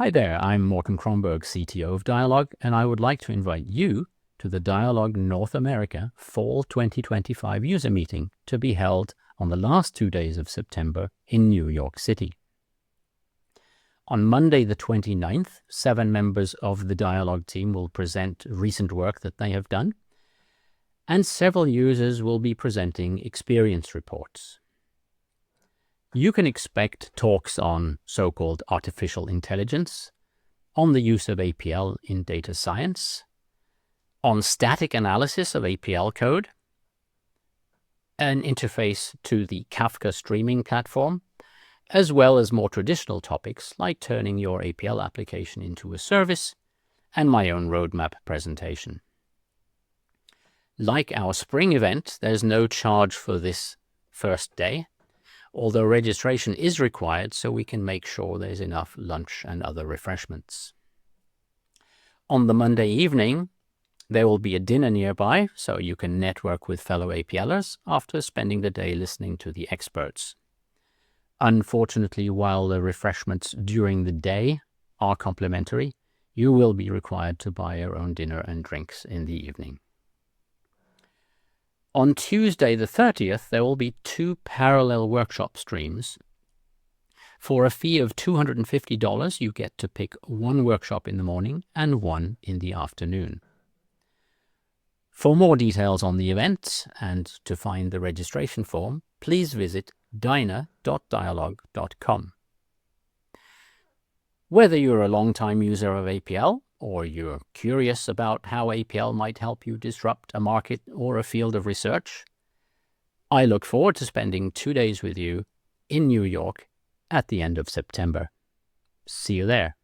Hi there, I'm Morten Kromberg, CTO of Dyalog, and I would like to invite you to the Dyalog North America Fall 2025 user meeting to be held on the last 2 days of September in New York City. On Monday the 29th, 7 members of the Dyalog team will present recent work that they have done, and several users will be presenting experience reports. You can expect talks on so-called artificial intelligence, on the use of APL in data science, on static analysis of APL code, an interface to the Kafka streaming platform, as well as more traditional topics like turning your APL application into a service, and my own roadmap presentation. Like our spring event, there's no charge for this first day, although registration is required so we can make sure there's enough lunch and other refreshments. On the Monday evening, there will be a dinner nearby, so you can network with fellow APLers after spending the day listening to the experts. Unfortunately, while the refreshments during the day are complimentary, you will be required to buy your own dinner and drinks in the evening. On Tuesday the 30th, there will be 2 parallel workshop streams. For a fee of $250, you get to pick one workshop in the morning and one in the afternoon. For more details on the event and to find the registration form, please visit dyna.dialog.com. Whether you're a long-time user of APL, or you're curious about how APL might help you disrupt a market or a field of research, I look forward to spending 2 days with you in New York at the end of September. See you there.